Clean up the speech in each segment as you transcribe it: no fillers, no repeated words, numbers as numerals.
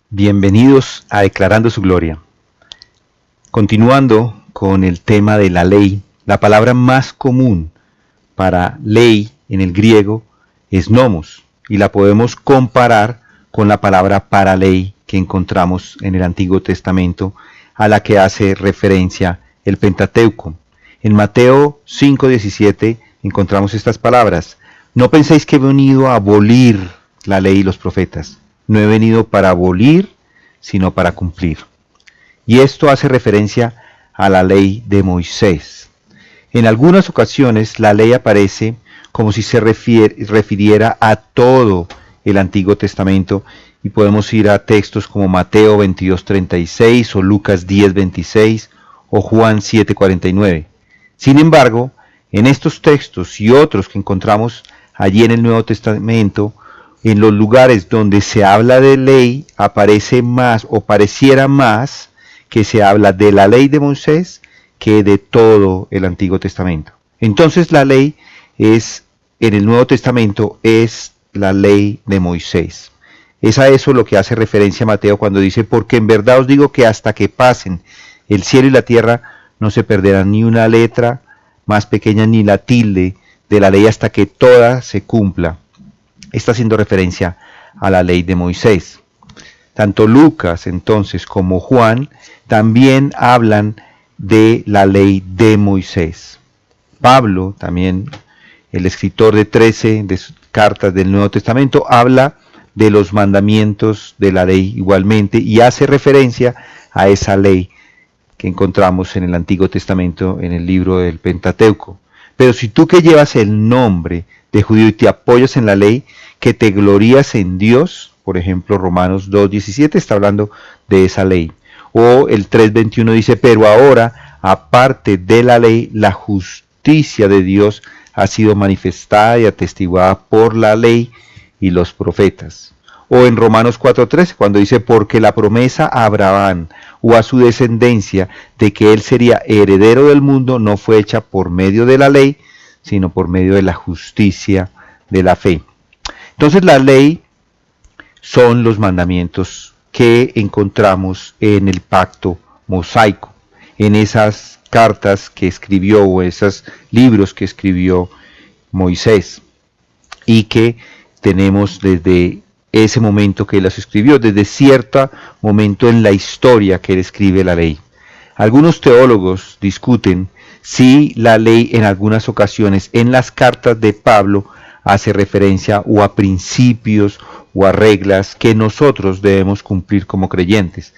Bienvenidos a Declarando su Gloria. Continuando con el tema de la ley, la palabra más común para ley en el griego es nomos, y la podemos comparar con la palabra para ley que encontramos en el Antiguo Testamento, a la que hace referencia el Pentateuco. En Mateo 5:17 encontramos estas palabras: no penséis que he venido a abolir la ley y los profetas. No he venido para abolir, sino para cumplir. Y esto hace referencia a la ley de Moisés. En algunas ocasiones la ley aparece como si se refiriera a todo el Antiguo Testamento, y podemos ir a textos como Mateo 22:36 o Lucas 10:26 o Juan 7:49. Sin embargo, en estos textos y otros que encontramos allí en el Nuevo Testamento, en los lugares donde se habla de ley, aparece más o pareciera más que se habla de la ley de Moisés que de todo el Antiguo Testamento. Entonces la ley en el Nuevo Testamento es la ley de Moisés. Es a eso lo que hace referencia Mateo cuando dice: porque en verdad os digo que hasta que pasen el cielo y la tierra no se perderá ni una letra más pequeña ni la tilde de la ley hasta que toda se cumpla. Está haciendo referencia a la ley de Moisés. Tanto Lucas entonces como Juan también hablan de la ley de Moisés. Pablo, también el escritor de 13 de sus cartas del Nuevo Testamento, habla de los mandamientos de la ley igualmente y hace referencia a esa ley que encontramos en el Antiguo Testamento en el libro del Pentateuco. Pero si tú, que llevas el nombre de judío y te apoyas en la ley, que te glorías en Dios, por ejemplo Romanos 2:17 está hablando de esa ley, o el 3:21 dice: pero ahora, aparte de la ley, la justicia de Dios ha sido manifestada y atestiguada por la ley y los profetas. O en Romanos 4:13 cuando dice: porque la promesa a Abraham o a su descendencia de que él sería heredero del mundo no fue hecha por medio de la ley, sino por medio de la justicia de la fe. Entonces la ley son los mandamientos que encontramos en el pacto mosaico, en esas cartas que escribió o esos libros que escribió Moisés, y que tenemos desde ese momento que él las escribió, desde cierto momento en la historia que él escribe la ley. Algunos teólogos discuten si la ley en algunas ocasiones en las cartas de Pablo hace referencia o a principios o a reglas que nosotros debemos cumplir como creyentes.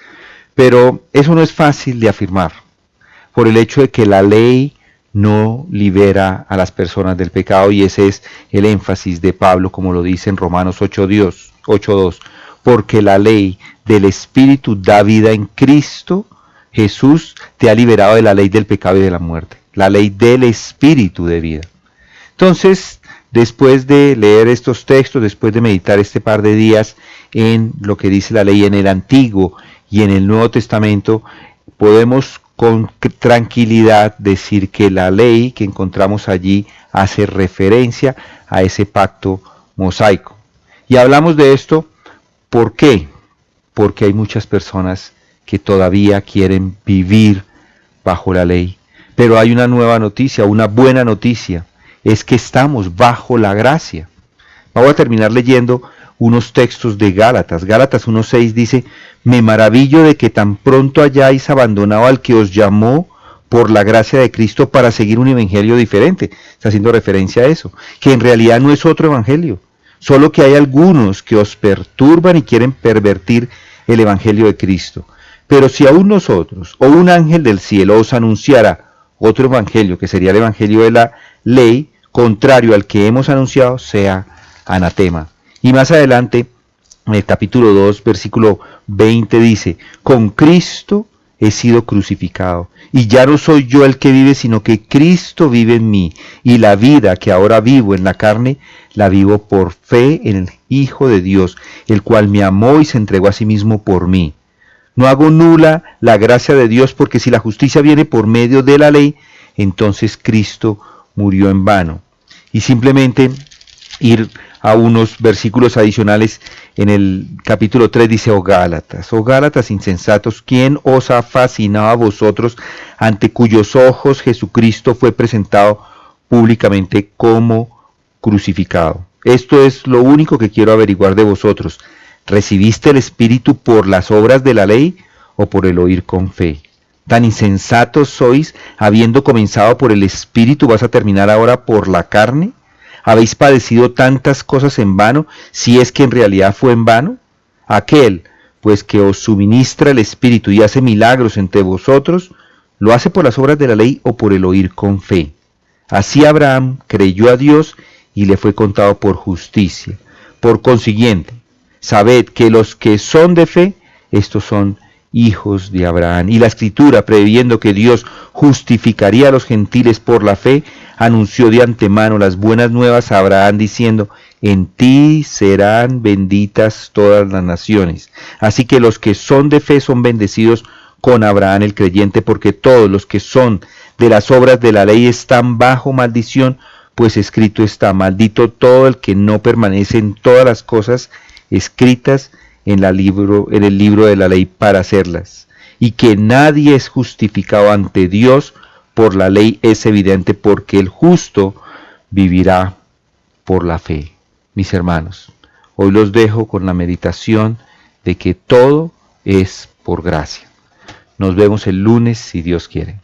Pero eso no es fácil de afirmar, por el hecho de que la ley no libera a las personas del pecado, y ese es el énfasis de Pablo, como lo dice en Romanos 8:2, porque la ley del Espíritu da vida en Cristo Jesús, te ha liberado de la ley del pecado y de la muerte, la ley del Espíritu de vida. Entonces, después de leer estos textos, después de meditar este par de días en lo que dice la ley en el Antiguo y en el Nuevo Testamento, podemos con tranquilidad decir que la ley que encontramos allí hace referencia a ese pacto mosaico. Y hablamos de esto, ¿por qué? Porque hay muchas personas que todavía quieren vivir bajo la ley. Pero hay una nueva noticia, una buena noticia, es que estamos bajo la gracia. Vamos a terminar leyendo unos textos de Gálatas. Gálatas 1:6 dice: me maravillo de que tan pronto hayáis abandonado al que os llamó por la gracia de Cristo para seguir un evangelio diferente. Está haciendo referencia a eso, que en realidad no es otro evangelio, solo que hay algunos que os perturban y quieren pervertir el evangelio de Cristo. Pero si aún nosotros o un ángel del cielo os anunciara otro evangelio, que sería el evangelio de la ley, contrario al que hemos anunciado, sea anatema. Y más adelante, en el capítulo 2, versículo 20 dice: con Cristo he sido crucificado, y ya no soy yo el que vive, sino que Cristo vive en mí, y la vida que ahora vivo en la carne, la vivo por fe en el Hijo de Dios, el cual me amó y se entregó a sí mismo por mí. No hago nula la gracia de Dios, porque si la justicia viene por medio de la ley, entonces Cristo murió en vano. Y simplemente ir a unos versículos adicionales en el capítulo 3 dice: oh Gálatas insensatos, ¿quién os ha fascinado a vosotros, ante cuyos ojos Jesucristo fue presentado públicamente como crucificado? Esto es lo único que quiero averiguar de vosotros. ¿Recibiste el Espíritu por las obras de la ley o por el oír con fe? Tan insensatos sois, habiendo comenzado por el Espíritu, ¿vas a terminar ahora por la carne? ¿Habéis padecido tantas cosas en vano, si es que en realidad fue en vano? Aquel, pues, que os suministra el Espíritu y hace milagros entre vosotros, ¿lo hace por las obras de la ley o por el oír con fe? Así Abraham creyó a Dios y le fue contado por justicia. Por consiguiente, sabed que los que son de fe, estos son hijos de Abraham. Y la Escritura, previendo que Dios justificaría a los gentiles por la fe, anunció de antemano las buenas nuevas a Abraham, diciendo: en ti serán benditas todas las naciones. Así que los que son de fe son bendecidos con Abraham el creyente, porque todos los que son de las obras de la ley están bajo maldición, pues escrito está: maldito todo el que no permanece en todas las cosas escritas en el libro de la ley para hacerlas. Y que nadie es justificado ante Dios por la ley es evidente, porque el justo vivirá por la fe. Mis hermanos, hoy los dejo con la meditación de que todo es por gracia. Nos vemos el lunes si Dios quiere.